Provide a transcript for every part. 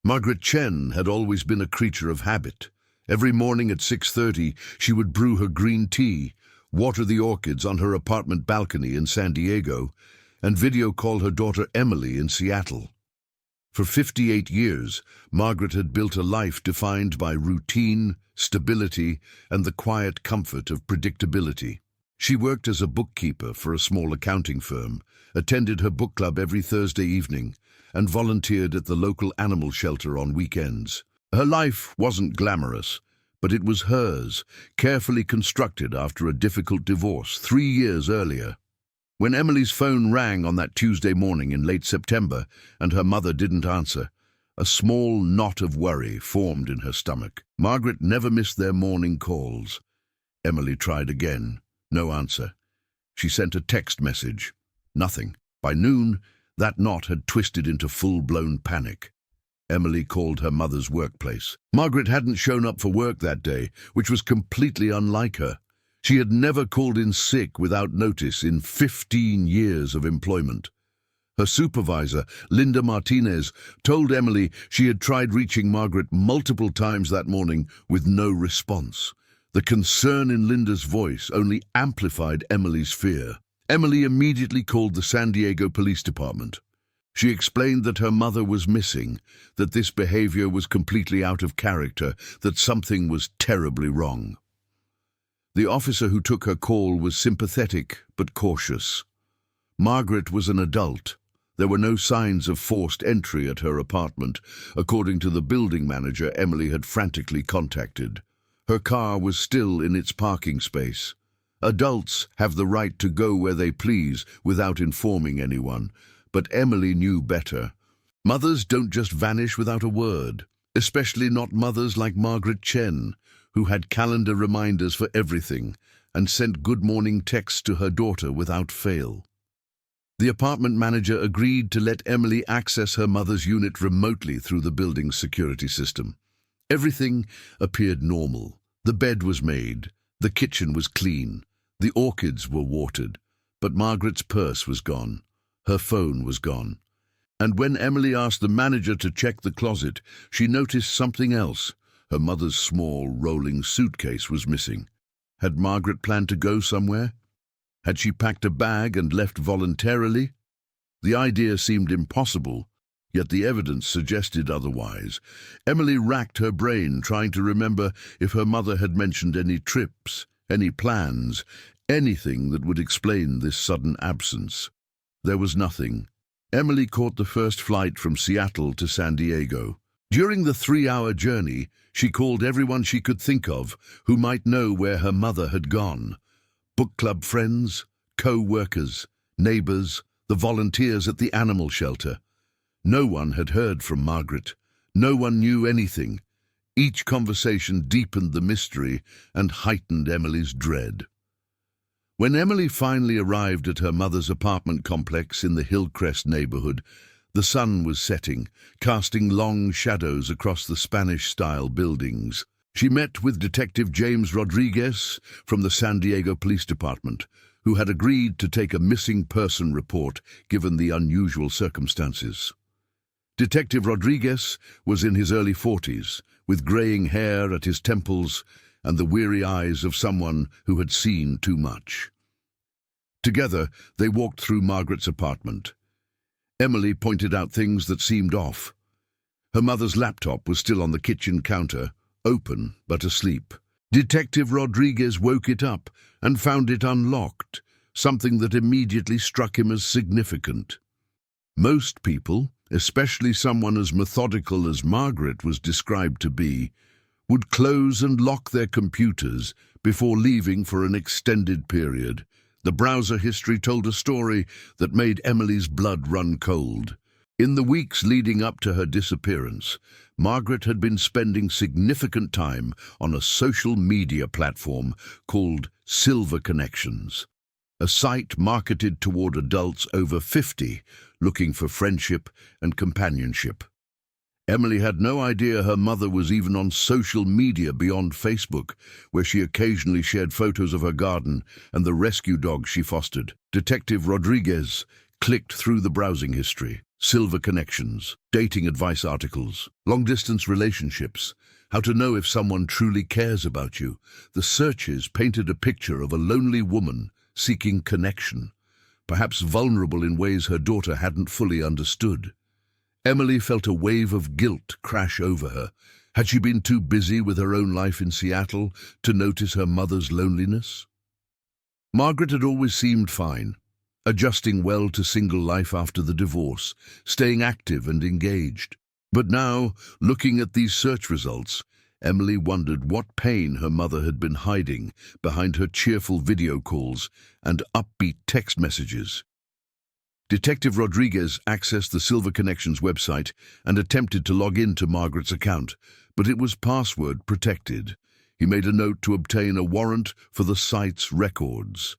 Margaret Chen had always been a creature of habit. Every morning at 6:30, she would brew her green tea, water the orchids on her apartment balcony in San Diego, and video call her daughter Emily in Seattle. For 58 years, Margaret had built a life defined by routine, stability, and the quiet comfort of predictability. She worked as a bookkeeper for a small accounting firm, attended her book club every Thursday evening, and volunteered at the local animal shelter on weekends. Her life wasn't glamorous, but it was hers, carefully constructed after a difficult divorce 3 years earlier. When Emily's phone rang on that Tuesday morning in late September and her mother didn't answer, a small knot of worry formed in her stomach. Margaret never missed their morning calls. Emily tried again. No answer. She sent a text message. Nothing. By noon, that knot had twisted into full-blown panic. Emily called her mother's workplace. Margaret hadn't shown up for work that day, which was completely unlike her. She had never called in sick without notice in 15 years of employment. Her supervisor, Linda Martinez, told Emily she had tried reaching Margaret multiple times that morning with no response. The concern in Linda's voice only amplified Emily's fear. Emily immediately called the San Diego Police Department. She explained that her mother was missing, that this behavior was completely out of character, that something was terribly wrong. The officer who took her call was sympathetic but cautious. Margaret was an adult. There were no signs of forced entry at her apartment, according to the building manager Emily had frantically contacted. Her car was still in its parking space. Adults have the right to go where they please without informing anyone, but Emily knew better. Mothers don't just vanish without a word, especially not mothers like Margaret Chen, who had calendar reminders for everything and sent good morning texts to her daughter without fail. The apartment manager agreed to let Emily access her mother's unit remotely through the building's security system. Everything appeared normal. The bed was made, the kitchen was clean, the orchids were watered, but Margaret's purse was gone. Her phone was gone. And when Emily asked the manager to check the closet, she noticed something else. Her mother's small, rolling suitcase was missing. Had Margaret planned to go somewhere? Had she packed a bag and left voluntarily? The idea seemed impossible, yet the evidence suggested otherwise. Emily racked her brain, trying to remember if her mother had mentioned any trips, any plans, anything that would explain this sudden absence. There was nothing. Emily caught the first flight from Seattle to San Diego. During the 3-hour journey, she called everyone she could think of who might know where her mother had gone. Book club friends, co-workers, neighbors, the volunteers at the animal shelter. No one had heard from Margaret. No one knew anything. Each conversation deepened the mystery and heightened Emily's dread. When Emily finally arrived at her mother's apartment complex in the Hillcrest neighborhood, the sun was setting, casting long shadows across the Spanish-style buildings. She met with Detective James Rodriguez from the San Diego Police Department, who had agreed to take a missing person report given the unusual circumstances. Detective Rodriguez was in his early 40s, with graying hair at his temples and the weary eyes of someone who had seen too much. Together, they walked through Margaret's apartment. Emily pointed out things that seemed off. Her mother's laptop was still on the kitchen counter, open but asleep. Detective Rodriguez woke it up and found it unlocked, something that immediately struck him as significant. Most people, especially someone as methodical as Margaret was described to be, would close and lock their computers before leaving for an extended period. The browser history told a story that made Emily's blood run cold. In the weeks leading up to her disappearance, Margaret had been spending significant time on a social media platform called Silver Connections, a site marketed toward adults over 50 looking for friendship and companionship. Emily had no idea her mother was even on social media beyond Facebook, where she occasionally shared photos of her garden and the rescue dog she fostered. Detective Rodriguez clicked through the browsing history. silver connections, dating advice articles, long-distance relationships, how to know if someone truly cares about you. The searches painted a picture of a lonely woman seeking connection, perhaps vulnerable in ways her daughter hadn't fully understood. Emily felt a wave of guilt crash over her. Had she been too busy with her own life in Seattle to notice her mother's loneliness? Margaret had always seemed fine, adjusting well to single life after the divorce, staying active and engaged. But now, looking at these search results, Emily wondered what pain her mother had been hiding behind her cheerful video calls and upbeat text messages. Detective Rodriguez accessed the Silver Connections website and attempted to log into Margaret's account, but it was password protected. He made a note to obtain a warrant for the site's records.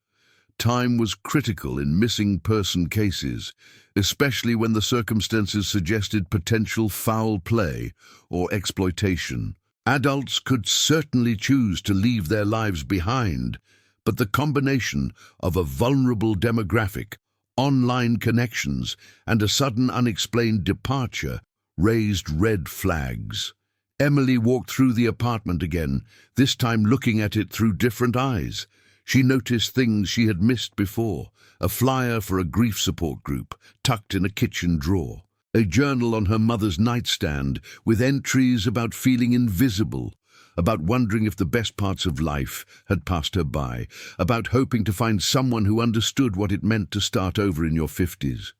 Time was critical in missing person cases, especially when the circumstances suggested potential foul play or exploitation. Adults could certainly choose to leave their lives behind, but the combination of a vulnerable demographic, online connections, and a sudden unexplained departure raised red flags. Emily walked through the apartment again, this time looking at it through different eyes. She noticed things she had missed before: a flyer for a grief support group tucked in a kitchen drawer, a journal on her mother's nightstand with entries about feeling invisible, about wondering if the best parts of life had passed her by, about hoping to find someone who understood what it meant to start over in your 50s.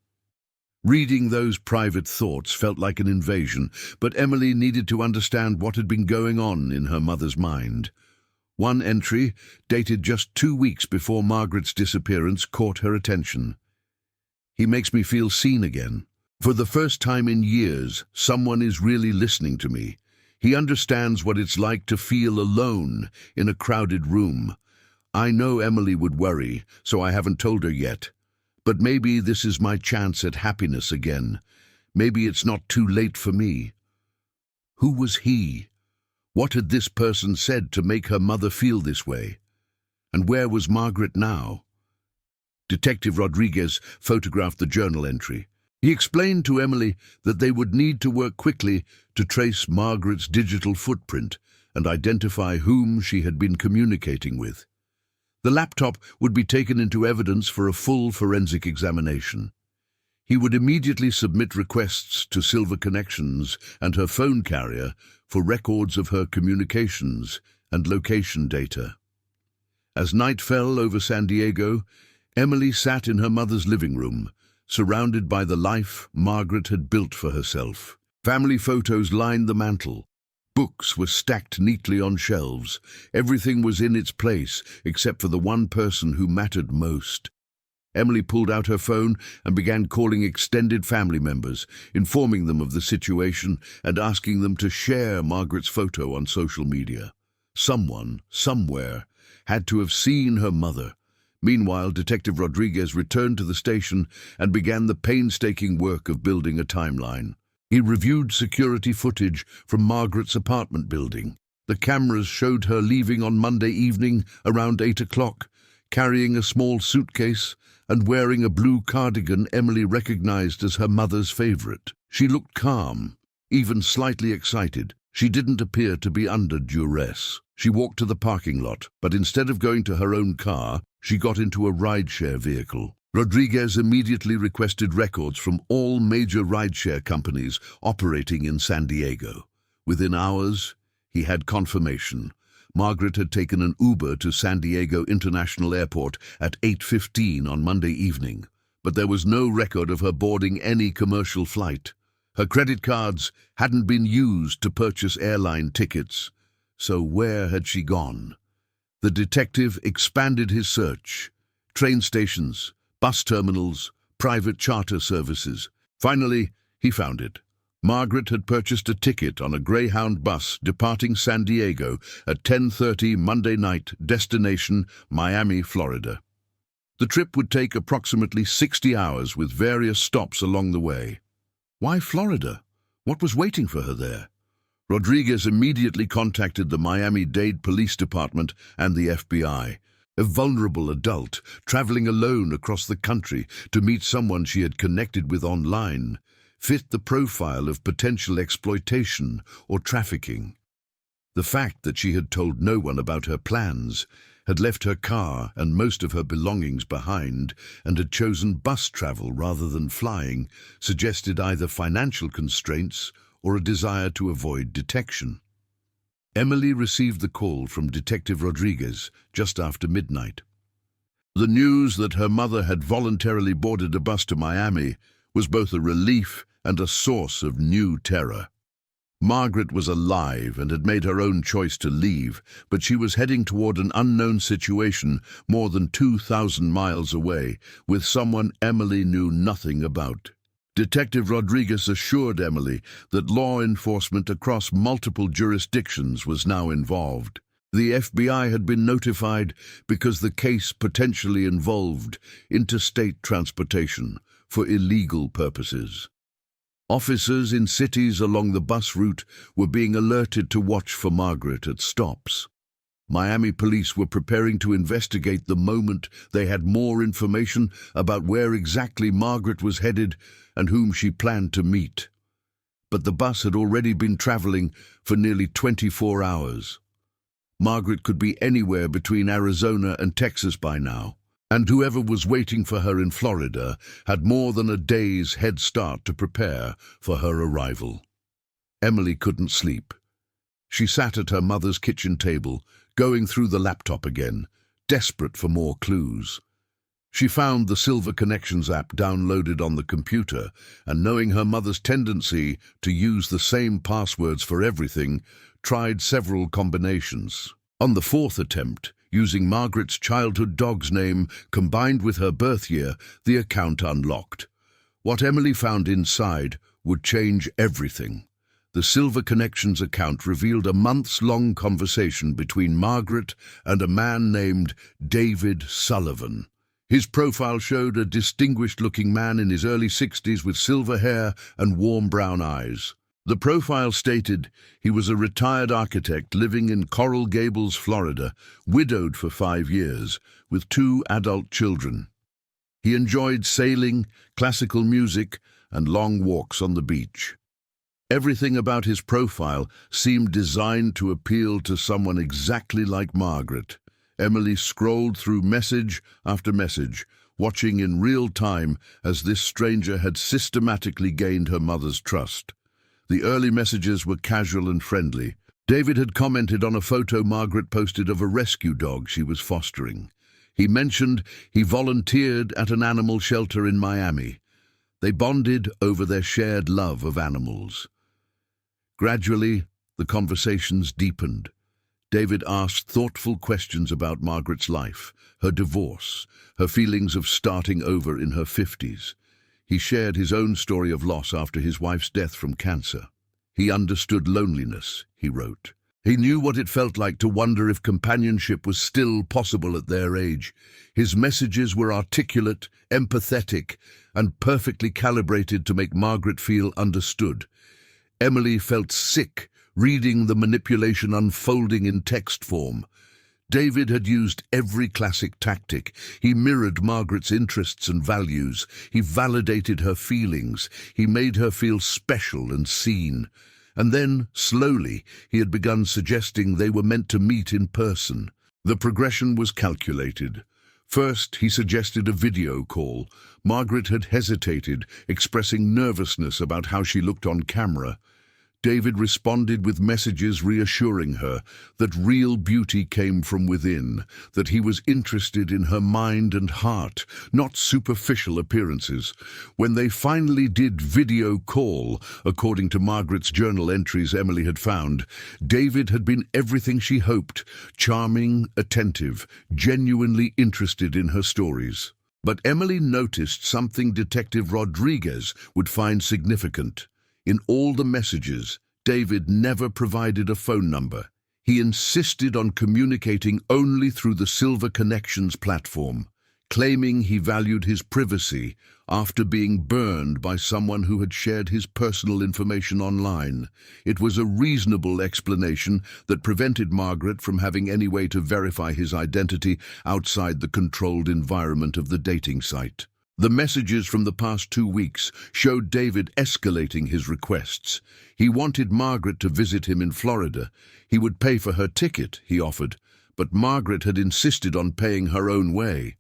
Reading those private thoughts felt like an invasion, but Emily needed to understand what had been going on in her mother's mind. One entry, dated just 2 weeks before Margaret's disappearance, caught her attention. "He makes me feel seen again. For the first time in years, someone is really listening to me. He understands what it's like to feel alone in a crowded room. I know Emily would worry, so I haven't told her yet. But maybe this is my chance at happiness again. Maybe it's not too late for me." Who was he? What had this person said to make her mother feel this way? And where was Margaret now? Detective Rodriguez photographed the journal entry. He explained to Emily that they would need to work quickly to trace Margaret's digital footprint and identify whom she had been communicating with. The laptop would be taken into evidence for a full forensic examination. He would immediately submit requests to Silver Connections and her phone carrier for records of her communications and location data. As night fell over San Diego, Emily sat in her mother's living room, surrounded by the life Margaret had built for herself. Family photos lined the mantel. Books were stacked neatly on shelves. Everything was in its place, except for the one person who mattered most. Emily pulled out her phone and began calling extended family members, informing them of the situation and asking them to share Margaret's photo on social media. Someone, somewhere, had to have seen her mother. Meanwhile, Detective Rodriguez returned to the station and began the painstaking work of building a timeline. He reviewed security footage from Margaret's apartment building. The cameras showed her leaving on Monday evening around 8 o'clock, carrying a small suitcase and wearing a blue cardigan Emily recognized as her mother's favorite. She looked calm, even slightly excited. She didn't appear to be under duress. She walked to the parking lot, but instead of going to her own car, she got into a rideshare vehicle. Rodriguez immediately requested records from all major rideshare companies operating in San Diego. Within hours, he had confirmation. Margaret had taken an Uber to San Diego International Airport at 8:15 on Monday evening, but there was no record of her boarding any commercial flight. Her credit cards hadn't been used to purchase airline tickets, so where had she gone? The detective expanded his search. Train stations, bus terminals, private charter services. Finally, he found it. Margaret had purchased a ticket on a Greyhound bus departing San Diego at 10:30 Monday night, destination Miami, Florida. The trip would take approximately 60 hours with various stops along the way. Why Florida? What was waiting for her there? Rodriguez immediately contacted the Miami-Dade Police Department and the FBI. A vulnerable adult traveling alone across the country to meet someone she had connected with online fit the profile of potential exploitation or trafficking. The fact that she had told no one about her plans, had left her car and most of her belongings behind, and had chosen bus travel rather than flying, suggested either financial constraints or a desire to avoid detection. Emily received the call from Detective Rodriguez just after midnight. The news that her mother had voluntarily boarded a bus to Miami was both a relief and a source of new terror. Margaret was alive and had made her own choice to leave, but she was heading toward an unknown situation more than 2,000 miles away, with someone Emily knew nothing about. Detective Rodriguez assured Emily that law enforcement across multiple jurisdictions was now involved. The FBI had been notified because the case potentially involved interstate transportation for illegal purposes. Officers in cities along the bus route were being alerted to watch for Margaret at stops. Miami police were preparing to investigate the moment they had more information about where exactly Margaret was headed and whom she planned to meet. But the bus had already been traveling for nearly 24 hours. Margaret could be anywhere between Arizona and Texas by now, and whoever was waiting for her in Florida had more than a day's head start to prepare for her arrival. Emily couldn't sleep. She sat at her mother's kitchen table, going through the laptop again, desperate for more clues. She found the Silver Connections app downloaded on the computer, and knowing her mother's tendency to use the same passwords for everything, tried several combinations. On the fourth attempt, using Margaret's childhood dog's name combined with her birth year, the account unlocked. What Emily found inside would change everything. The Silver Connections account revealed a months-long conversation between Margaret and a man named David Sullivan. His profile showed a distinguished-looking man in his early 60s with silver hair and warm brown eyes. The profile stated he was a retired architect living in Coral Gables, Florida, widowed for 5 years, with 2 adult children. He enjoyed sailing, classical music, and long walks on the beach. Everything about his profile seemed designed to appeal to someone exactly like Margaret. Emily scrolled through message after message, watching in real time as this stranger had systematically gained her mother's trust. The early messages were casual and friendly. David had commented on a photo Margaret posted of a rescue dog she was fostering. He mentioned he volunteered at an animal shelter in Miami. They bonded over their shared love of animals. Gradually, the conversations deepened. David asked thoughtful questions about Margaret's life, her divorce, her feelings of starting over in her 50s. He shared his own story of loss after his wife's death from cancer. He understood loneliness, he wrote. He knew what it felt like to wonder if companionship was still possible at their age. His messages were articulate, empathetic, and perfectly calibrated to make Margaret feel understood. Emily felt sick reading the manipulation unfolding in text form. David had used every classic tactic. He mirrored Margaret's interests and values. He validated her feelings. He made her feel special and seen. And then, slowly, he had begun suggesting they were meant to meet in person. The progression was calculated. First, he suggested a video call. Margaret had hesitated, expressing nervousness about how she looked on camera. David responded with messages reassuring her that real beauty came from within, that he was interested in her mind and heart, not superficial appearances. When they finally did video call, according to Margaret's journal entries Emily had found, David had been everything she hoped, charming, attentive, genuinely interested in her stories. But Emily noticed something Detective Rodriguez would find significant. In all the messages, David never provided a phone number. He insisted on communicating only through the Silver Connections platform, claiming he valued his privacy after being burned by someone who had shared his personal information online. It was a reasonable explanation that prevented Margaret from having any way to verify his identity outside the controlled environment of the dating site. The messages from the past 2 weeks showed David escalating his requests. He wanted Margaret to visit him in Florida. He would pay for her ticket, he offered, but Margaret had insisted on paying her own way.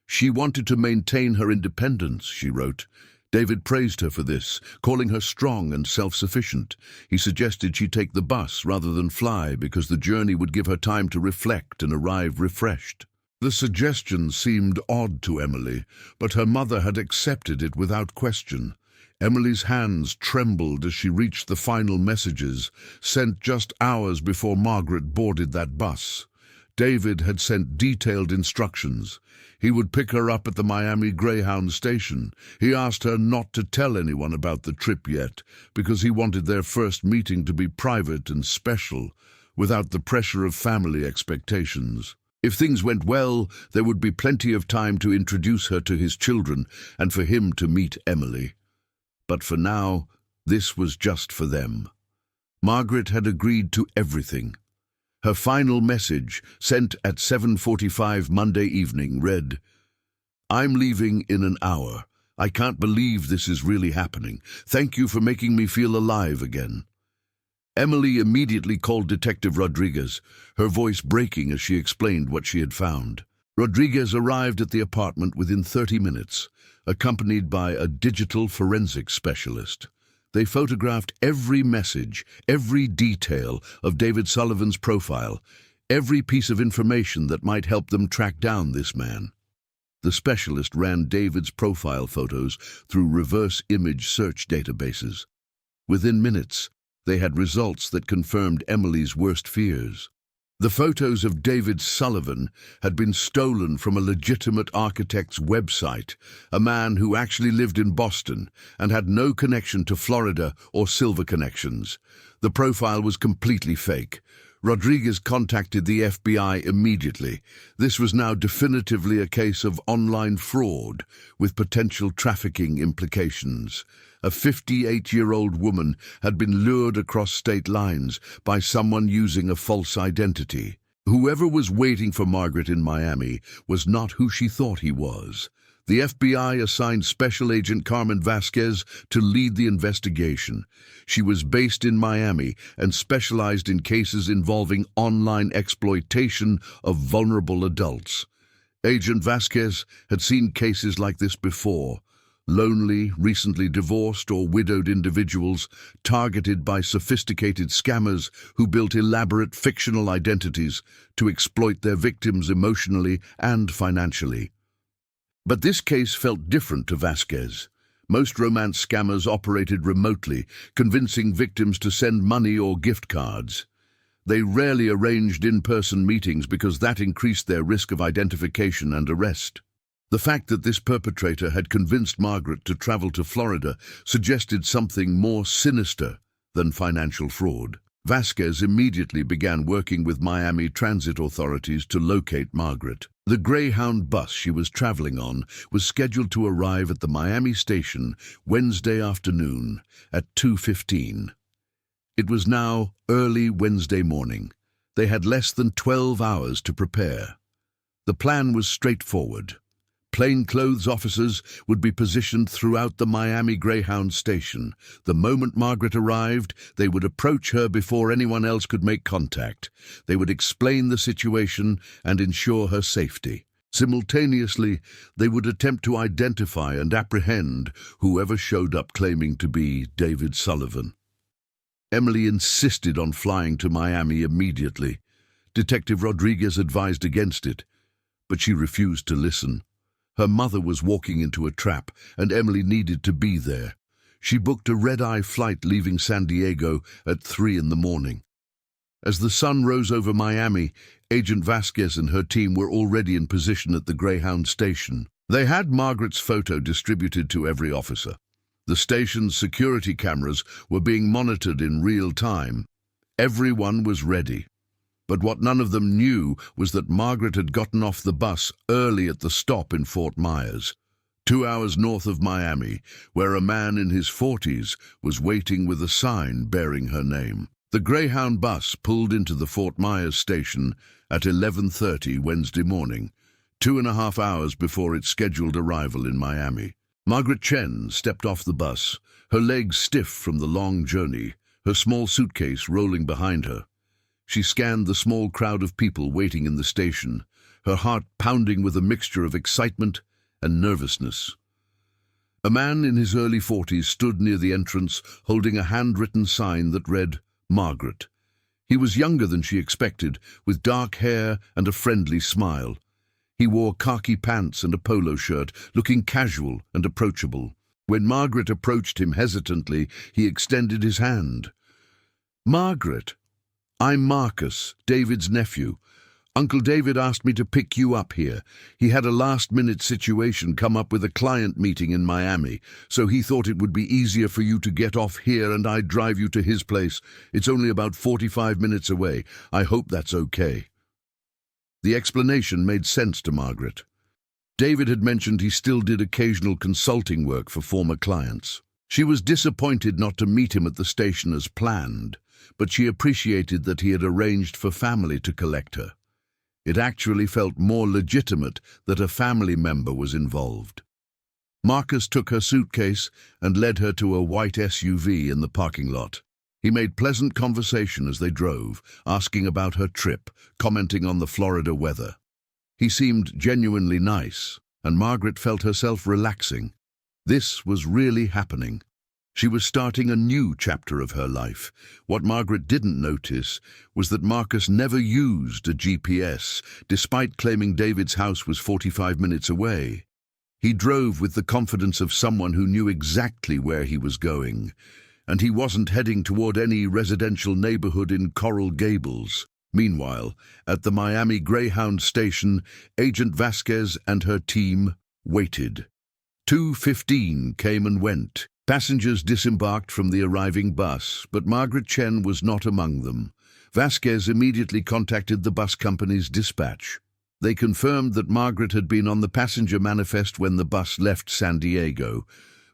She wanted to maintain her independence, she wrote. David praised her for this, calling her strong and self-sufficient. He suggested she take the bus rather than fly because the journey would give her time to reflect and arrive refreshed. The suggestion seemed odd to Emily, but her mother had accepted it without question. Emily's hands trembled as she reached the final messages, sent just hours before Margaret boarded that bus. David had sent detailed instructions. He would pick her up at the Miami Greyhound station. He asked her not to tell anyone about the trip yet, because he wanted their first meeting to be private and special, without the pressure of family expectations. If things went well, there would be plenty of time to introduce her to his children and for him to meet Emily. But for now, this was just for them. Margaret had agreed to everything. Her final message, sent at 7:45 Monday evening, read, "I'm leaving in an hour. I can't believe this is really happening. Thank you for making me feel alive again." Emily immediately called Detective Rodriguez, her voice breaking as she explained what she had found. Rodriguez arrived at the apartment within 30 minutes, accompanied by a digital forensics specialist. They photographed every message, every detail of David Sullivan's profile, every piece of information that might help them track down this man. The specialist ran David's profile photos through reverse image search databases. Within minutes, they had results that confirmed Emily's worst fears. The photos of David Sullivan had been stolen from a legitimate architect's website, a man who actually lived in Boston and had no connection to Florida or silver connections. The profile was completely fake. Rodriguez contacted the FBI immediately. This was now definitively a case of online fraud with potential trafficking implications. A 58-year-old woman had been lured across state lines by someone using a false identity. Whoever was waiting for Margaret in Miami was not who she thought he was. The FBI assigned Special Agent Carmen Vasquez to lead the investigation. She was based in Miami and specialized in cases involving online exploitation of vulnerable adults. Agent Vasquez had seen cases like this before. Lonely, recently divorced or widowed individuals targeted by sophisticated scammers who built elaborate fictional identities to exploit their victims emotionally and financially. But this case felt different to Vasquez. Most romance scammers operated remotely, convincing victims to send money or gift cards. They rarely arranged in-person meetings because that increased their risk of identification and arrest. The fact that this perpetrator had convinced Margaret to travel to Florida suggested something more sinister than financial fraud. Vasquez immediately began working with Miami transit authorities to locate Margaret. The Greyhound bus she was traveling on was scheduled to arrive at the Miami station Wednesday afternoon at 2:15. It was now early Wednesday morning. They had less than 12 hours to prepare. The plan was straightforward. Plainclothes officers would be positioned throughout the Miami Greyhound station. The moment Margaret arrived, they would approach her before anyone else could make contact. They would explain the situation and ensure her safety. Simultaneously, they would attempt to identify and apprehend whoever showed up claiming to be David Sullivan. Emily insisted on flying to Miami immediately. Detective Rodriguez advised against it, but she refused to listen. Her mother was walking into a trap, and Emily needed to be there. She booked a red-eye flight leaving San Diego at 3 in the morning. As the sun rose over Miami, Agent Vasquez and her team were already in position at the Greyhound station. They had Margaret's photo distributed to every officer. The station's security cameras were being monitored in real time. Everyone was ready. But what none of them knew was that Margaret had gotten off the bus early at the stop in Fort Myers, 2 hours north of Miami, where a man in his 40s was waiting with a sign bearing her name. The Greyhound bus pulled into the Fort Myers station at 11:30 Wednesday morning. 2.5 hours before its scheduled arrival in Miami. Margaret Chen stepped off the bus, her legs stiff from the long journey, her small suitcase rolling behind her. She scanned the small crowd of people waiting in the station, her heart pounding with a mixture of excitement and nervousness. A man in his early 40s stood near the entrance, holding a handwritten sign that read, "Margaret." He was younger than she expected, with dark hair and a friendly smile. He wore khaki pants and a polo shirt, looking casual and approachable. When Margaret approached him hesitantly, he extended his hand. "Margaret, I'm Marcus, David's nephew. Uncle David asked me to pick you up here. He had a last-minute situation come up with a client meeting in Miami, so he thought it would be easier for you to get off here and I'd drive you to his place. It's only about 45 minutes away. I hope that's okay." The explanation made sense to Margaret. David had mentioned he still did occasional consulting work for former clients. She was disappointed not to meet him at the station as planned, but she appreciated that he had arranged for family to collect her. It actually felt more legitimate that a family member was involved. Marcus took her suitcase and led her to a white SUV in the parking lot. He made pleasant conversation as they drove, asking about her trip, commenting on the Florida weather. He seemed genuinely nice, and Margaret felt herself relaxing. This was really happening. She was starting a new chapter of her life. What Margaret didn't notice was that Marcus never used a GPS, despite claiming David's house was 45 minutes away. He drove with the confidence of someone who knew exactly where he was going, and he wasn't heading toward any residential neighborhood in Coral Gables. Meanwhile, at the Miami Greyhound station, Agent Vasquez and her team waited. 2:15 came and went. Passengers disembarked from the arriving bus, but Margaret Chen was not among them. Vasquez immediately contacted the bus company's dispatch. They confirmed that Margaret had been on the passenger manifest when the bus left San Diego,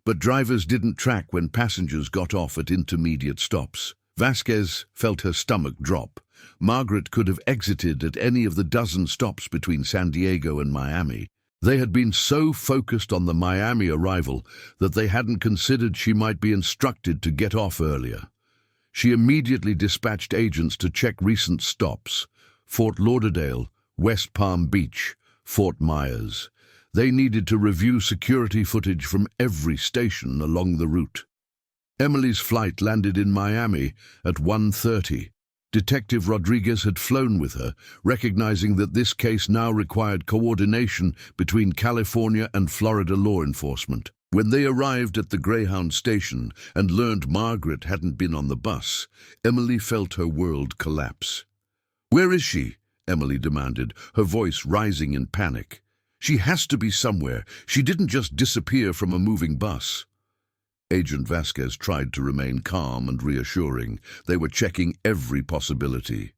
but drivers didn't track when passengers got off at intermediate stops. Vasquez felt her stomach drop. Margaret could have exited at any of the dozen stops between San Diego and Miami. They had been so focused on the Miami arrival that they hadn't considered she might be instructed to get off earlier. She immediately dispatched agents to check recent stops: Fort Lauderdale, West Palm Beach, Fort Myers. They needed to review security footage from every station along the route. Emily's flight landed in Miami at 1:30. Detective Rodriguez had flown with her, recognizing that this case now required coordination between California and Florida law enforcement. When they arrived at the Greyhound station and learned Margaret hadn't been on the bus, Emily felt her world collapse. "Where is she?" Emily demanded, her voice rising in panic. "She has to be somewhere. She didn't just disappear from a moving bus." Agent Vasquez tried to remain calm and reassuring. They were checking every possibility.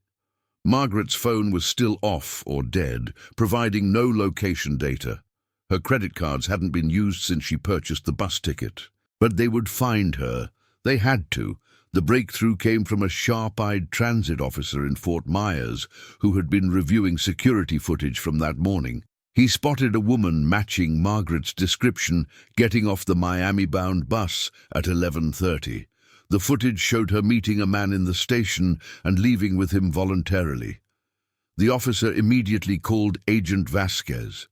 Margaret's phone was still off or dead, providing no location data. Her credit cards hadn't been used since she purchased the bus ticket. But they would find her. They had to. The breakthrough came from a sharp-eyed transit officer in Fort Myers who had been reviewing security footage from that morning. He spotted a woman matching Margaret's description getting off the Miami-bound bus at 11:30. The footage showed her meeting a man in the station and leaving with him voluntarily. The officer immediately called Agent Vasquez.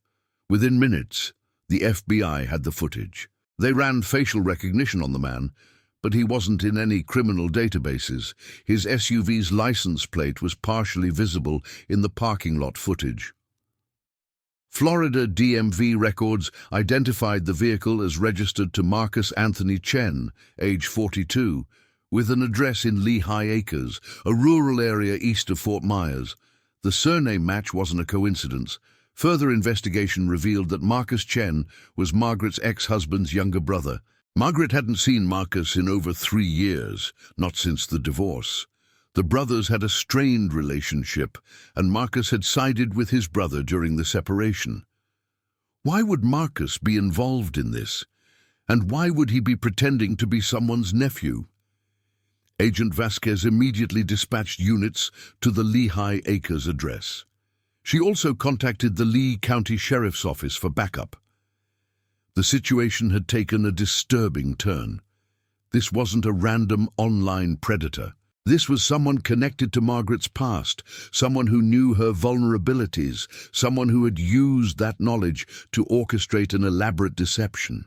Within minutes, the FBI had the footage. They ran facial recognition on the man, but he wasn't in any criminal databases. His SUV's license plate was partially visible in the parking lot footage. Florida DMV records identified the vehicle as registered to Marcus Anthony Chen, age 42, with an address in Lehigh Acres, a rural area east of Fort Myers. The surname match wasn't a coincidence. Further investigation revealed that Marcus Chen was Margaret's ex-husband's younger brother. Margaret hadn't seen Marcus in over 3 years, not since the divorce. The brothers had a strained relationship, and Marcus had sided with his brother during the separation. Why would Marcus be involved in this? And why would he be pretending to be someone's nephew? Agent Vasquez immediately dispatched units to the Lehigh Acres address. She also contacted the Lee County Sheriff's Office for backup. The situation had taken a disturbing turn. This wasn't a random online predator. This was someone connected to Margaret's past, someone who knew her vulnerabilities, someone who had used that knowledge to orchestrate an elaborate deception.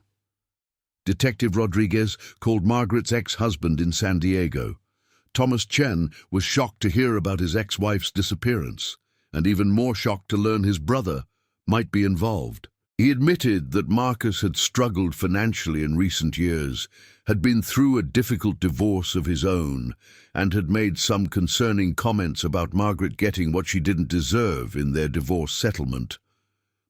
Detective Rodriguez called Margaret's ex-husband in San Diego. Thomas Chen was shocked to hear about his ex-wife's disappearance, and even more shocked to learn his brother might be involved. He admitted that Marcus had struggled financially in recent years, had been through a difficult divorce of his own, and had made some concerning comments about Margaret getting what she didn't deserve in their divorce settlement.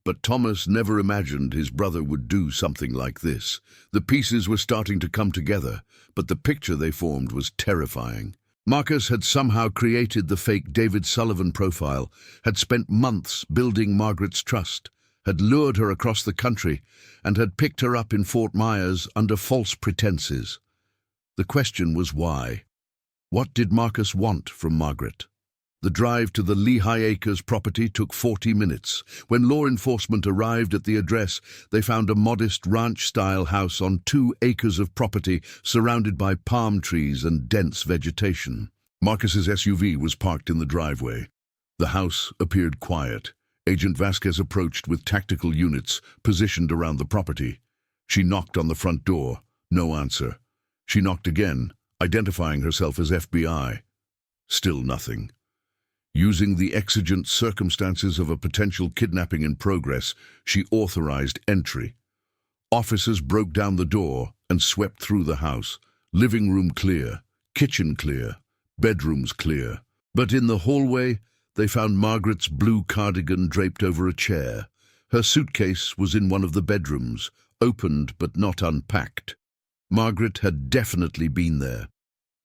But Thomas never imagined his brother would do something like this. The pieces were starting to come together, but the picture they formed was terrifying. Marcus had somehow created the fake David Sullivan profile, had spent months building Margaret's trust, had lured her across the country, and had picked her up in Fort Myers under false pretenses. The question was why. What did Marcus want from Margaret? The drive to the Lehigh Acres property took 40 minutes. When law enforcement arrived at the address, they found a modest ranch-style house on 2 acres of property surrounded by palm trees and dense vegetation. Marcus's SUV was parked in the driveway. The house appeared quiet. Agent Vasquez approached with tactical units positioned around the property. She knocked on the front door. No answer. She knocked again, identifying herself as FBI. Still nothing. Using the exigent circumstances of a potential kidnapping in progress, she authorized entry. Officers broke down the door and swept through the house. Living room clear, kitchen clear, bedrooms clear. But in the hallway, they found Margaret's blue cardigan draped over a chair. Her suitcase was in one of the bedrooms, opened but not unpacked. Margaret had definitely been there,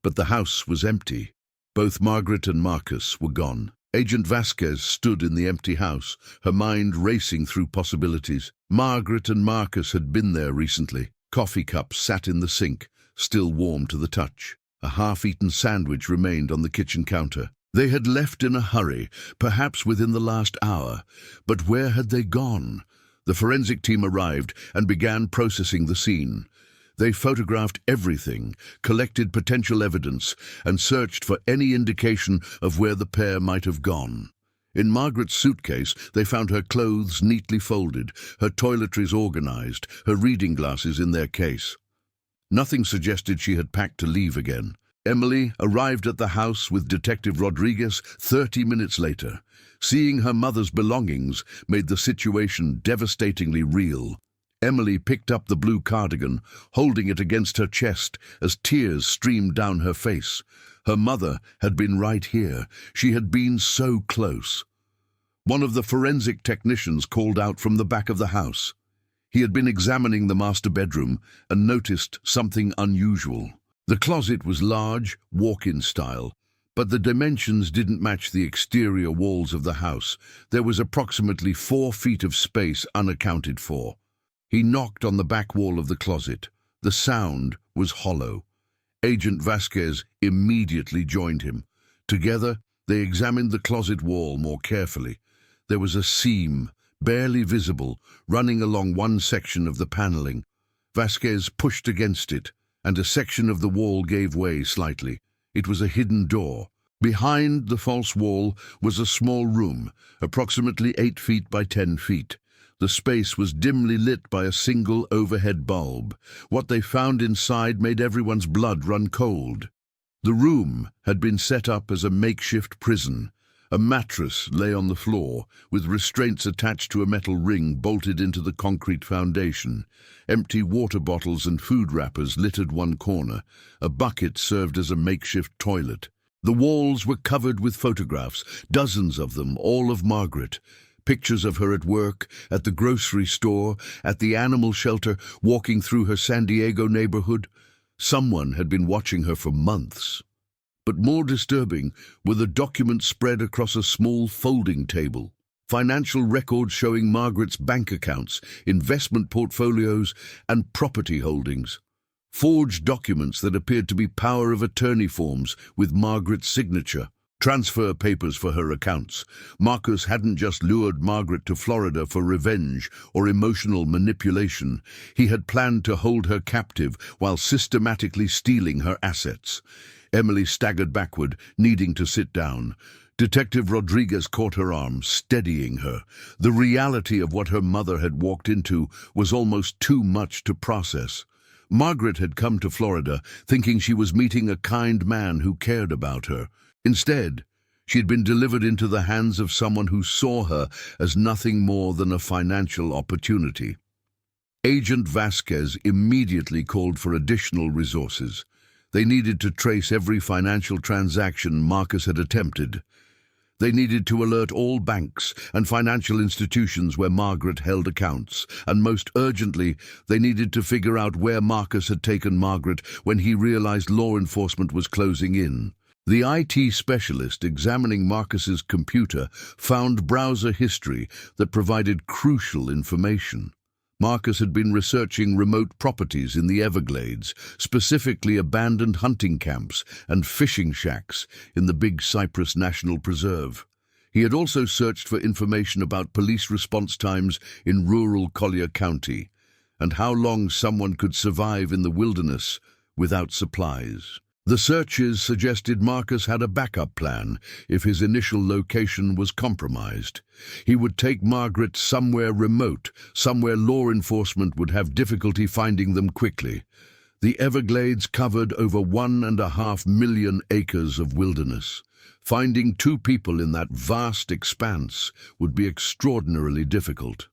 but the house was empty. Both Margaret and Marcus were gone. Agent Vasquez stood in the empty house, her mind racing through possibilities. Margaret and Marcus had been there recently. Coffee cups sat in the sink, still warm to the touch. A half-eaten sandwich remained on the kitchen counter. They had left in a hurry, perhaps within the last hour. But where had they gone? The forensic team arrived and began processing the scene. They photographed everything, collected potential evidence, and searched for any indication of where the pair might have gone. In Margaret's suitcase, they found her clothes neatly folded, her toiletries organized, her reading glasses in their case. Nothing suggested she had packed to leave again. Emily arrived at the house with Detective Rodriguez 30 minutes later. Seeing her mother's belongings made the situation devastatingly real. Emily picked up the blue cardigan, holding it against her chest as tears streamed down her face. Her mother had been right here. She had been so close. One of the forensic technicians called out from the back of the house. He had been examining the master bedroom and noticed something unusual. The closet was large, walk-in style, but the dimensions didn't match the exterior walls of the house. There was approximately 4 feet of space unaccounted for. He knocked on the back wall of the closet. The sound was hollow. Agent Vasquez immediately joined him. Together, they examined the closet wall more carefully. There was a seam, barely visible, running along one section of the paneling. Vasquez pushed against it, and a section of the wall gave way slightly. It was a hidden door. Behind the false wall was a small room, approximately 8 feet by 10 feet. The space was dimly lit by a single overhead bulb. What they found inside made everyone's blood run cold. The room had been set up as a makeshift prison. A mattress lay on the floor, with restraints attached to a metal ring bolted into the concrete foundation. Empty water bottles and food wrappers littered one corner. A bucket served as a makeshift toilet. The walls were covered with photographs, dozens of them, all of Margaret. Pictures of her at work, at the grocery store, at the animal shelter, walking through her San Diego neighborhood. Someone had been watching her for months. But more disturbing were the documents spread across a small folding table. Financial records showing Margaret's bank accounts, investment portfolios, and property holdings. Forged documents that appeared to be power of attorney forms with Margaret's signature. Transfer papers for her accounts. Marcus hadn't just lured Margaret to Florida for revenge or emotional manipulation. He had planned to hold her captive while systematically stealing her assets. Emily staggered backward, needing to sit down. Detective Rodriguez caught her arm, steadying her. The reality of what her mother had walked into was almost too much to process. Margaret had come to Florida thinking she was meeting a kind man who cared about her. Instead, she had been delivered into the hands of someone who saw her as nothing more than a financial opportunity. Agent Vasquez immediately called for additional resources. They needed to trace every financial transaction Marcus had attempted. They needed to alert all banks and financial institutions where Margaret held accounts, and most urgently, they needed to figure out where Marcus had taken Margaret when he realized law enforcement was closing in. The IT specialist examining Marcus's computer found browser history that provided crucial information. Marcus had been researching remote properties in the Everglades, specifically abandoned hunting camps and fishing shacks in the Big Cypress National Preserve. He had also searched for information about police response times in rural Collier County and how long someone could survive in the wilderness without supplies. The searches suggested Marcus had a backup plan if his initial location was compromised. He would take Margaret somewhere remote, somewhere law enforcement would have difficulty finding them quickly. The Everglades covered over 1.5 million acres of wilderness. Finding two people in that vast expanse would be extraordinarily difficult.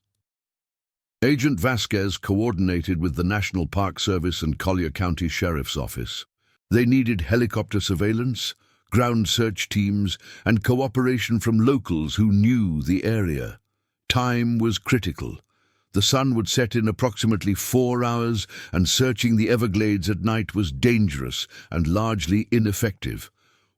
Agent Vasquez coordinated with the National Park Service and Collier County Sheriff's Office. They needed helicopter surveillance, ground search teams, and cooperation from locals who knew the area. Time was critical. The sun would set in approximately 4 hours, and searching the Everglades at night was dangerous and largely ineffective.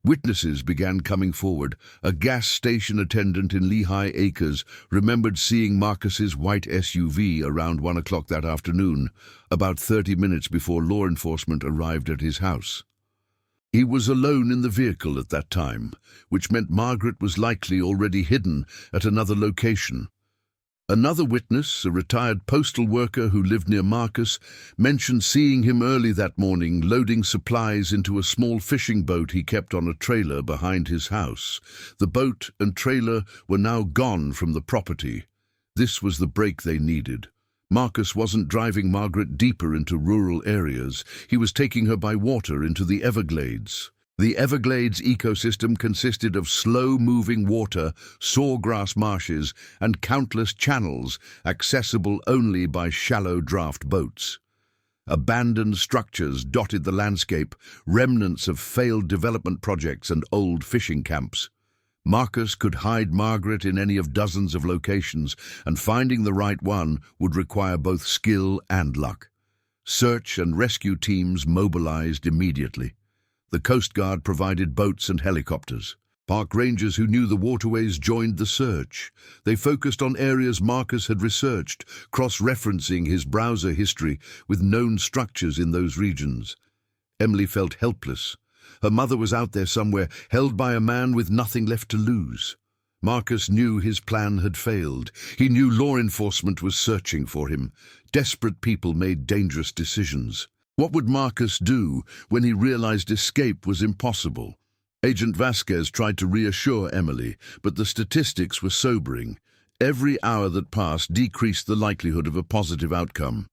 Witnesses began coming forward. A gas station attendant in Lehigh Acres remembered seeing Marcus's white SUV around 1 o'clock that afternoon, about 30 minutes before law enforcement arrived at his house. He was alone in the vehicle at that time, which meant Margaret was likely already hidden at another location. Another witness, a retired postal worker who lived near Marcus, mentioned seeing him early that morning loading supplies into a small fishing boat he kept on a trailer behind his house. The boat and trailer were now gone from the property. This was the break they needed. Marcus wasn't driving Margaret deeper into rural areas. He was taking her by water into the Everglades. The Everglades ecosystem consisted of slow-moving water, sawgrass marshes, and countless channels accessible only by shallow draft boats. Abandoned structures dotted the landscape, remnants of failed development projects and old fishing camps. Marcus could hide Margaret in any of dozens of locations, and finding the right one would require both skill and luck. Search and rescue teams mobilized immediately. The Coast Guard provided boats and helicopters. Park rangers who knew the waterways joined the search. They focused on areas Marcus had researched, cross-referencing his browser history with known structures in those regions. Emily felt helpless. Her mother was out there somewhere, held by a man with nothing left to lose. Marcus knew his plan had failed. He knew law enforcement was searching for him. Desperate people made dangerous decisions. What would Marcus do when he realized escape was impossible? Agent Vasquez tried to reassure Emily, but the statistics were sobering. Every hour that passed decreased the likelihood of a positive outcome.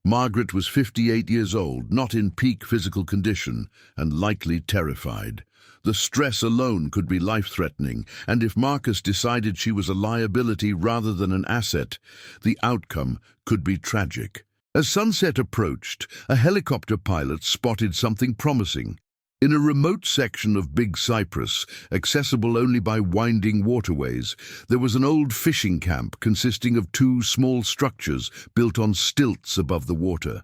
Margaret was 58 years old, not in peak physical condition, and likely terrified. The stress alone could be life-threatening, and if Marcus decided she was a liability rather than an asset, the outcome could be tragic. As sunset approached, a helicopter pilot spotted something promising. In a remote section of Big Cypress, accessible only by winding waterways, there was an old fishing camp consisting of 2 small structures built on stilts above the water.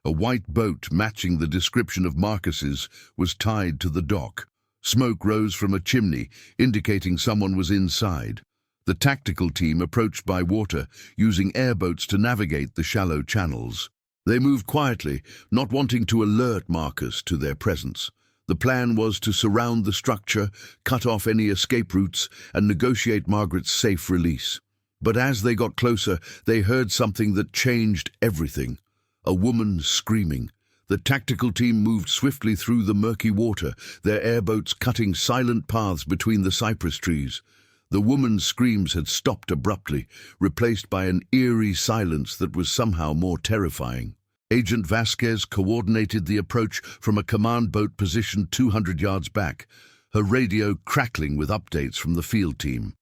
A white boat matching the description of Marcus's was tied to the dock. Smoke rose from a chimney, indicating someone was inside. The tactical team approached by water, using airboats to navigate the shallow channels. They moved quietly, not wanting to alert Marcus to their presence. The plan was to surround the structure, cut off any escape routes, and negotiate Margaret's safe release. But as they got closer, they heard something that changed everything. A woman screaming. The tactical team moved swiftly through the murky water, their airboats cutting silent paths between the cypress trees. The woman's screams had stopped abruptly, replaced by an eerie silence that was somehow more terrifying. Agent Vasquez coordinated the approach from a command boat positioned 200 yards back, her radio crackling with updates from the field team.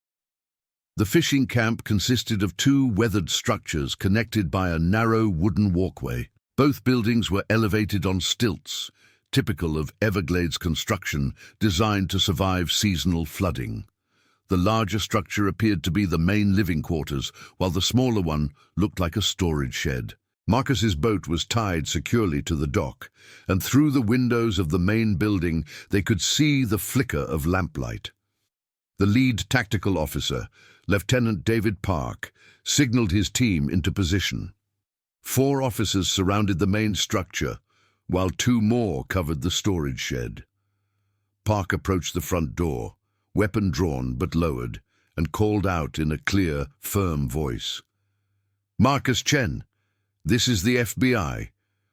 The fishing camp consisted of two weathered structures connected by a narrow wooden walkway. Both buildings were elevated on stilts, typical of Everglades construction designed to survive seasonal flooding. The larger structure appeared to be the main living quarters, while the smaller one looked like a storage shed. Marcus's boat was tied securely to the dock, and through the windows of the main building they could see the flicker of lamplight. The lead tactical officer, Lieutenant David Park, signaled his team into position. 4 officers surrounded the main structure, while 2 more covered the storage shed. Park approached the front door, weapon drawn but lowered, and called out in a clear, firm voice. "Marcus Chen, this is the FBI.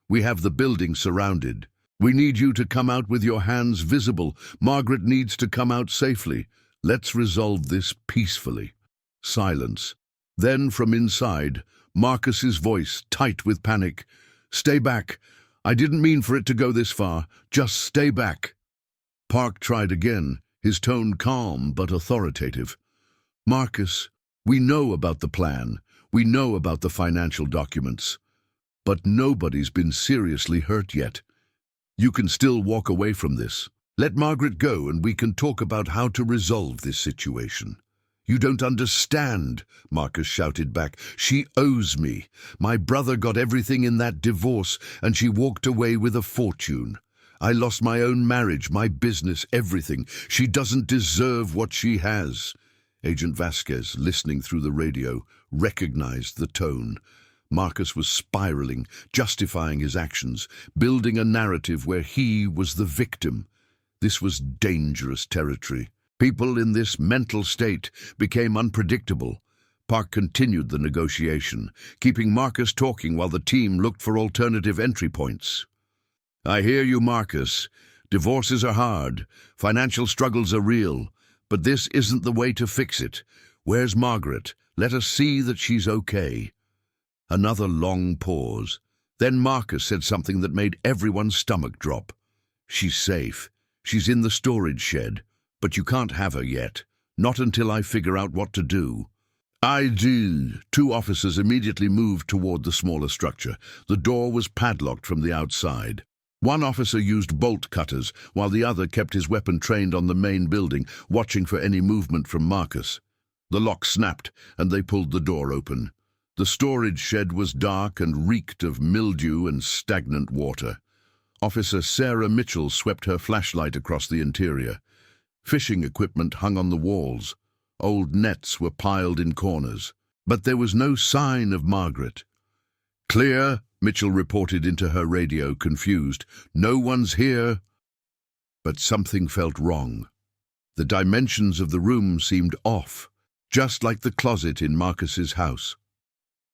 We have the building surrounded. We need you to come out with your hands visible. Margaret needs to come out safely. Let's resolve this peacefully." Silence. Then from inside, Marcus's voice, tight with panic. "Stay back. I didn't mean for it to go this far. Just stay back." Park tried again, his tone calm but authoritative. "Marcus, we know about the plan. We know about the financial documents. But nobody's been seriously hurt yet. You can still walk away from this. Let Margaret go and we can talk about how to resolve this situation." "You don't understand," Marcus shouted back. "She owes me. My brother got everything in that divorce and she walked away with a fortune. I lost my own marriage, my business, everything. She doesn't deserve what she has." Agent Vasquez, listening through the radio, recognized the tone. Marcus was spiraling, justifying his actions, building a narrative where he was the victim. This was dangerous territory. People in this mental state became unpredictable. Park continued the negotiation, keeping Marcus talking while the team looked for alternative entry points. "I hear you, Marcus. Divorces are hard. Financial struggles are real. But this isn't the way to fix it. Where's Margaret? Let us see that she's okay." Another long pause. Then Marcus said something that made everyone's stomach drop. "She's safe. She's in the storage shed. But you can't have her yet. Not until I figure out what to do." "I do." 2 officers immediately moved toward the smaller structure. The door was padlocked from the outside. One officer used bolt cutters, while the other kept his weapon trained on the main building, watching for any movement from Marcus. The lock snapped, and they pulled the door open. The storage shed was dark and reeked of mildew and stagnant water. Officer Sarah Mitchell swept her flashlight across the interior. Fishing equipment hung on the walls. Old nets were piled in corners. But there was no sign of Margaret. "Clear," Mitchell reported into her radio, confused. "No one's here." But something felt wrong. The dimensions of the room seemed off, just like the closet in Marcus's house.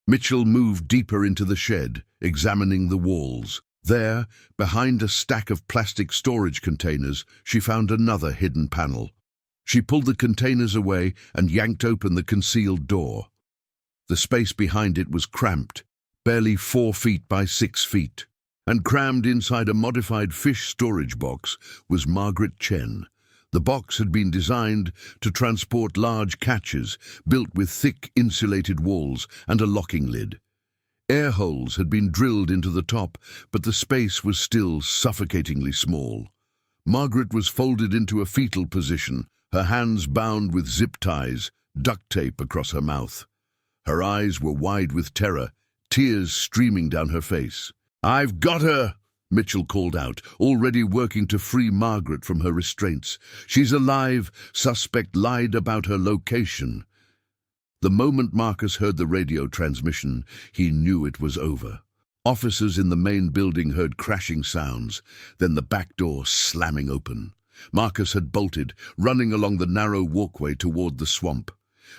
Mitchell moved deeper into the shed, examining the walls. There, behind a stack of plastic storage containers, she found another hidden panel. She pulled the containers away and yanked open the concealed door. The space behind it was cramped, barely 4 feet by 6 feet, and crammed inside a modified fish storage box was Margaret Chen. The box had been designed to transport large catches, built with thick insulated walls and a locking lid. Air holes had been drilled into the top, but the space was still suffocatingly small. Margaret was folded into a fetal position, her hands bound with zip ties, duct tape across her mouth. Her eyes were wide with terror, tears streaming down her face. "I've got her!" Mitchell called out, already working to free Margaret from her restraints. "She's alive. Suspect lied about her location." The moment Marcus heard the radio transmission, he knew it was over. Officers in the main building heard crashing sounds, then the back door slamming open. Marcus had bolted, running along the narrow walkway toward the swamp.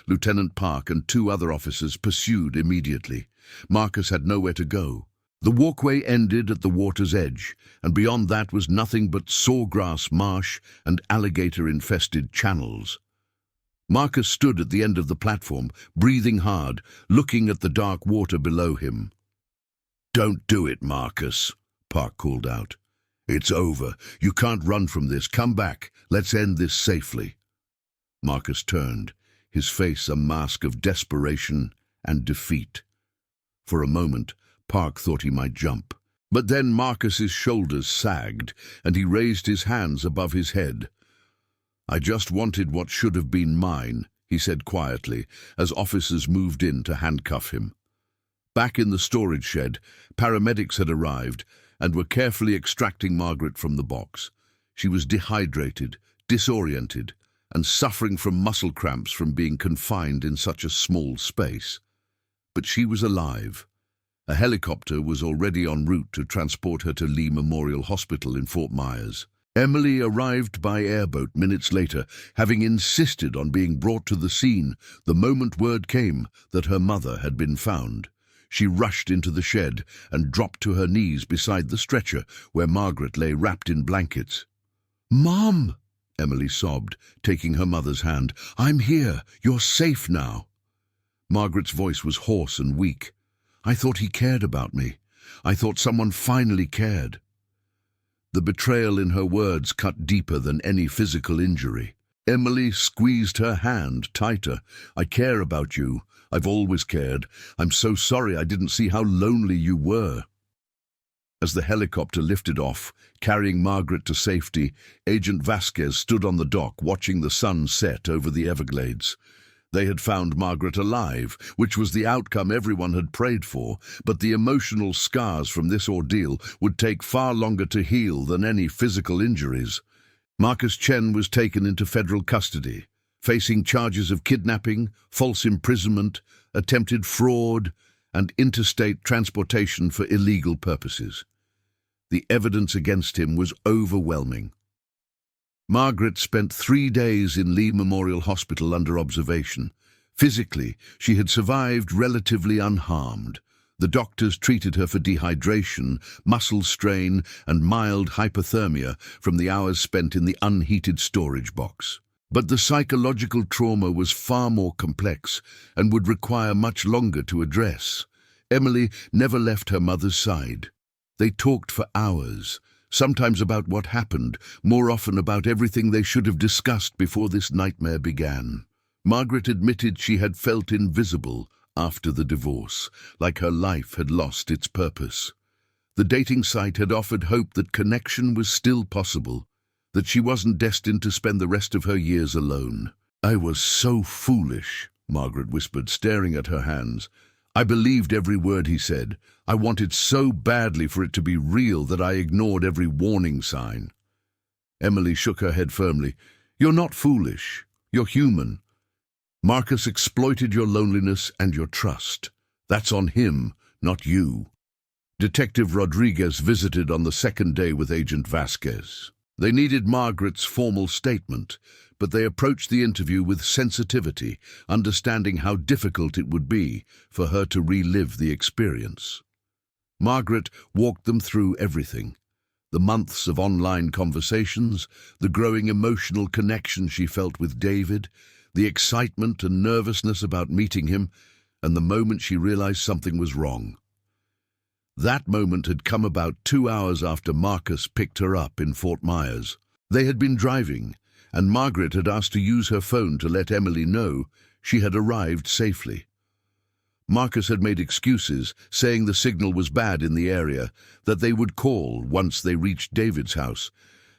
Lieutenant Park and 2 other officers pursued immediately. Marcus had nowhere to go. The walkway ended at the water's edge, and beyond that was nothing but sawgrass marsh and alligator-infested channels. Marcus stood at the end of the platform, breathing hard, looking at the dark water below him. "Don't do it, Marcus," Park called out. "It's over. You can't run from this. Come back. Let's end this safely." Marcus turned, his face a mask of desperation and defeat. For a moment, Park thought he might jump. But then Marcus's shoulders sagged, and he raised his hands above his head. "I just wanted what should have been mine," he said quietly, as officers moved in to handcuff him. Back in the storage shed, paramedics had arrived and were carefully extracting Margaret from the box. She was dehydrated, disoriented, and suffering from muscle cramps from being confined in such a small space. But she was alive. A helicopter was already en route to transport her to Lee Memorial Hospital in Fort Myers. Emily arrived by airboat minutes later, having insisted on being brought to the scene the moment word came that her mother had been found. She rushed into the shed and dropped to her knees beside the stretcher where Margaret lay wrapped in blankets. "Mom!" Emily sobbed, taking her mother's hand. "I'm here. You're safe now." Margaret's voice was hoarse and weak. "I thought he cared about me. I thought someone finally cared." The betrayal in her words cut deeper than any physical injury. Emily squeezed her hand tighter. "I care about you. I've always cared. I'm so sorry I didn't see how lonely you were." As the helicopter lifted off, carrying Margaret to safety, Agent Vasquez stood on the dock watching the sun set over the Everglades. They had found Margaret alive, which was the outcome everyone had prayed for, but the emotional scars from this ordeal would take far longer to heal than any physical injuries. Marcus Chen was taken into federal custody, facing charges of kidnapping, false imprisonment, attempted fraud, and interstate transportation for illegal purposes. The evidence against him was overwhelming. Margaret spent 3 days in Lee Memorial Hospital under observation. Physically, she had survived relatively unharmed. The doctors treated her for dehydration, muscle strain, and mild hypothermia from the hours spent in the unheated storage box. But the psychological trauma was far more complex and would require much longer to address. Emily never left her mother's side. They talked for hours, sometimes about what happened, more often about everything they should have discussed before this nightmare began. Margaret admitted she had felt invisible after the divorce, like her life had lost its purpose. The dating site had offered hope that connection was still possible, that she wasn't destined to spend the rest of her years alone. "I was so foolish," Margaret whispered, staring at her hands. "I believed every word he said. I wanted so badly for it to be real that I ignored every warning sign." Emily shook her head firmly. "You're not foolish. You're human. Marcus exploited your loneliness and your trust. That's on him, not you." Detective Rodriguez visited on the second day with Agent Vasquez. They needed Margaret's formal statement, but they approached the interview with sensitivity, understanding how difficult it would be for her to relive the experience. Margaret walked them through everything. The months of online conversations, the growing emotional connection she felt with David, the excitement and nervousness about meeting him, and the moment she realized something was wrong. That moment had come about 2 hours after Marcus picked her up in Fort Myers. They had been driving, and Margaret had asked to use her phone to let Emily know she had arrived safely. Marcus had made excuses, saying the signal was bad in the area, that they would call once they reached David's house.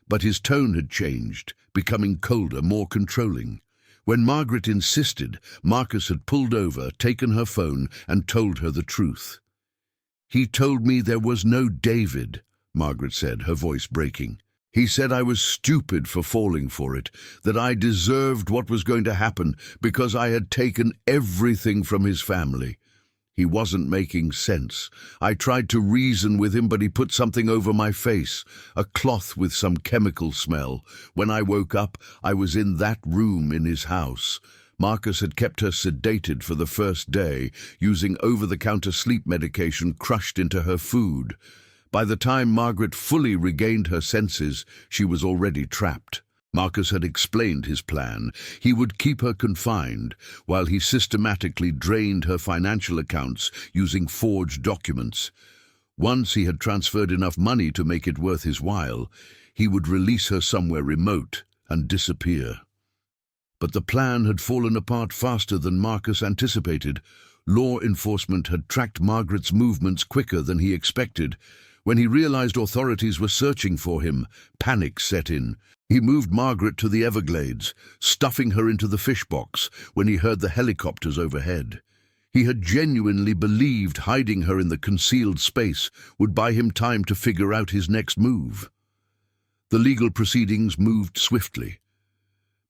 But his tone had changed, becoming colder, more controlling. When Margaret insisted, Marcus had pulled over, taken her phone, and told her the truth. "He told me there was no David," Margaret said, her voice breaking. "He said I was stupid for falling for it, that I deserved what was going to happen because I had taken everything from his family. He wasn't making sense. I tried to reason with him, but he put something over my face, a cloth with some chemical smell. When I woke up, I was in that room in his house. Marcus had kept her sedated for the first day, using over-the-counter sleep medication crushed into her food. By the time Margaret fully regained her senses, she was already trapped. Marcus had explained his plan. He would keep her confined, while he systematically drained her financial accounts using forged documents. Once he had transferred enough money to make it worth his while, he would release her somewhere remote and disappear. But the plan had fallen apart faster than Marcus anticipated. Law enforcement had tracked Margaret's movements quicker than he expected. When he realized authorities were searching for him, panic set in. He moved Margaret to the Everglades, stuffing her into the fish box when he heard the helicopters overhead. He had genuinely believed hiding her in the concealed space would buy him time to figure out his next move. The legal proceedings moved swiftly.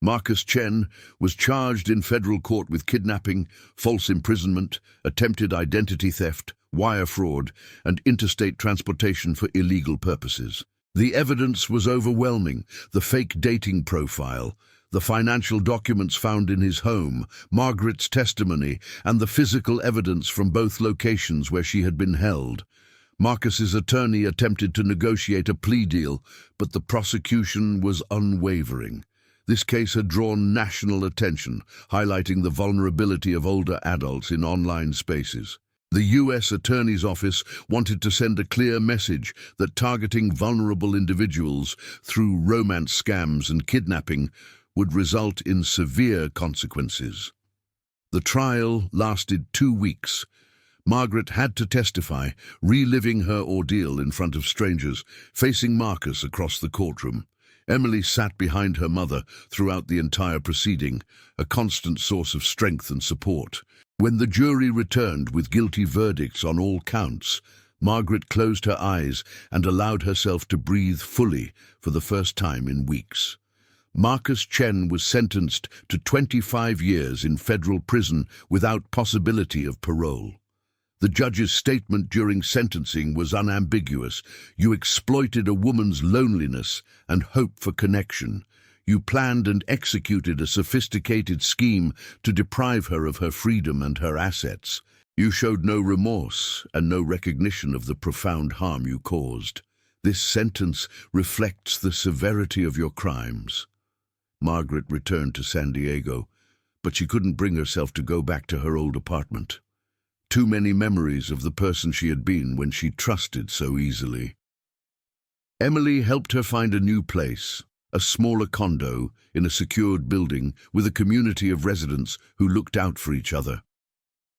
Marcus Chen was charged in federal court with kidnapping, false imprisonment, attempted identity theft, wire fraud, and interstate transportation for illegal purposes. The evidence was overwhelming: the fake dating profile, the financial documents found in his home, Margaret's testimony, and the physical evidence from both locations where she had been held. Marcus's attorney attempted to negotiate a plea deal, but the prosecution was unwavering. This case had drawn national attention, highlighting the vulnerability of older adults in online spaces. The U.S. Attorney's Office wanted to send a clear message that targeting vulnerable individuals through romance scams and kidnapping would result in severe consequences. The trial lasted 2 weeks. Margaret had to testify, reliving her ordeal in front of strangers, facing Marcus across the courtroom. Emily sat behind her mother throughout the entire proceeding, a constant source of strength and support. When the jury returned with guilty verdicts on all counts, Margaret closed her eyes and allowed herself to breathe fully for the first time in weeks. Marcus Chen was sentenced to 25 years in federal prison without possibility of parole. The judge's statement during sentencing was unambiguous. You exploited a woman's loneliness and hope for connection. You planned and executed a sophisticated scheme to deprive her of her freedom and her assets. You showed no remorse and no recognition of the profound harm you caused. This sentence reflects the severity of your crimes. Margaret returned to San Diego, but she couldn't bring herself to go back to her old apartment. Too many memories of the person she had been when she trusted so easily. Emily helped her find a new place, a smaller condo in a secured building with a community of residents who looked out for each other.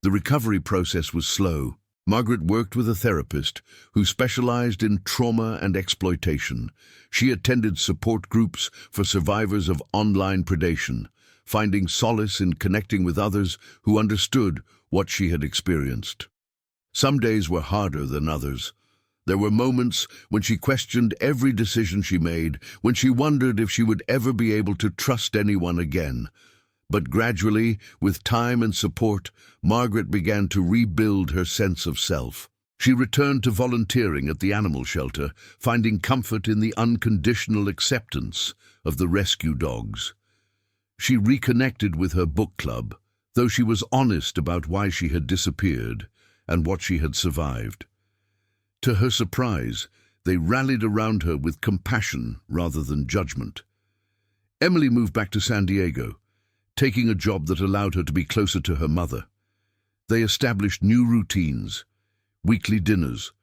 The recovery process was slow. Margaret worked with a therapist who specialized in trauma and exploitation. She attended support groups for survivors of online predation, finding solace in connecting with others who understood what she had experienced. Some days were harder than others. There were moments when she questioned every decision she made, when she wondered if she would ever be able to trust anyone again. But gradually, with time and support, Margaret began to rebuild her sense of self. She returned to volunteering at the animal shelter, finding comfort in the unconditional acceptance of the rescue dogs. She reconnected with her book club, though she was honest about why she had disappeared and what she had survived. To her surprise, they rallied around her with compassion rather than judgment. Emily moved back to San Diego, taking a job that allowed her to be closer to her mother. They established new routines: weekly dinners,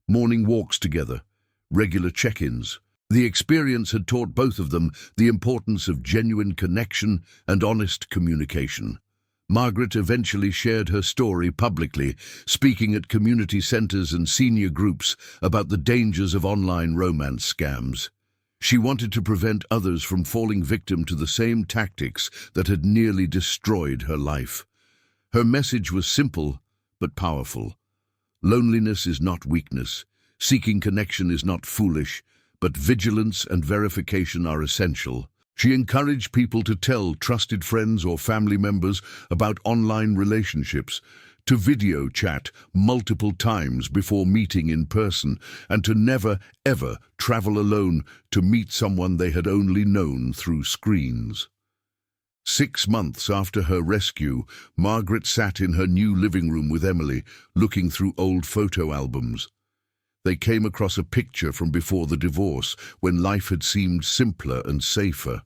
morning walks together, regular check-ins. The experience had taught both of them the importance of genuine connection and honest communication. Margaret eventually shared her story publicly, speaking at community centers and senior groups about the dangers of online romance scams. She wanted to prevent others from falling victim to the same tactics that had nearly destroyed her life. Her message was simple but powerful. Loneliness is not weakness. Seeking connection is not foolish, but vigilance and verification are essential. She encouraged people to tell trusted friends or family members about online relationships, to video chat multiple times before meeting in person, and to never, ever travel alone to meet someone they had only known through screens. 6 months after her rescue, Margaret sat in her new living room with Emily, looking through old photo albums. They came across a picture from before the divorce, when life had seemed simpler and safer.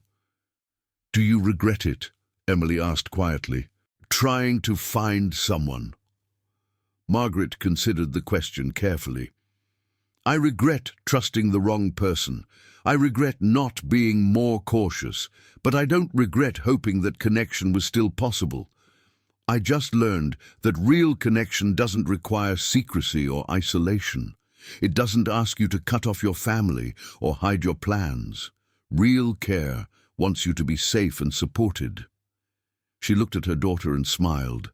"Do you regret it?" Emily asked quietly. "Trying to find someone." Margaret considered the question carefully. "I regret trusting the wrong person. I regret not being more cautious, but I don't regret hoping that connection was still possible. I just learned that real connection doesn't require secrecy or isolation. It doesn't ask you to cut off your family or hide your plans. Real care wants you to be safe and supported." She looked at her daughter and smiled,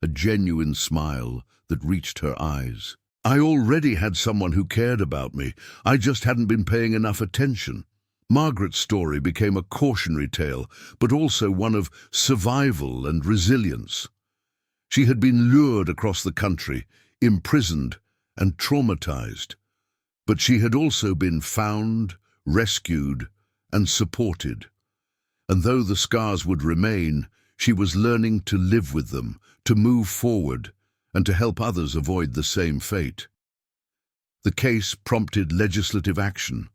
a genuine smile that reached her eyes. "I already had someone who cared about me. I just hadn't been paying enough attention." Margaret's story became a cautionary tale, but also one of survival and resilience. She had been lured across the country, imprisoned and traumatized, but she had also been found, rescued, and supported. And though the scars would remain, she was learning to live with them, to move forward, and to help others avoid the same fate. The case prompted legislative action.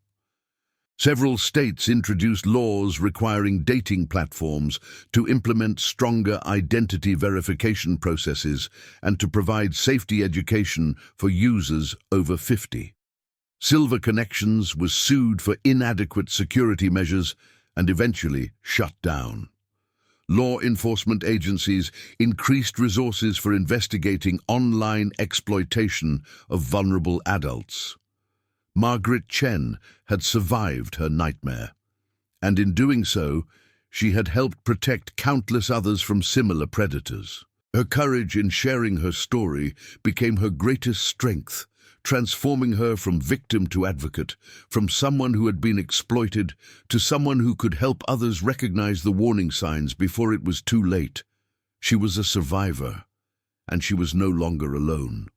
Several states introduced laws requiring dating platforms to implement stronger identity verification processes and to provide safety education for users over 50. Silver Connections was sued for inadequate security measures and eventually shut down. Law enforcement agencies increased resources for investigating online exploitation of vulnerable adults. Margaret Chen had survived her nightmare, and in doing so, she had helped protect countless others from similar predators. Her courage in sharing her story became her greatest strength, transforming her from victim to advocate, from someone who had been exploited to someone who could help others recognize the warning signs before it was too late. She was a survivor, and she was no longer alone.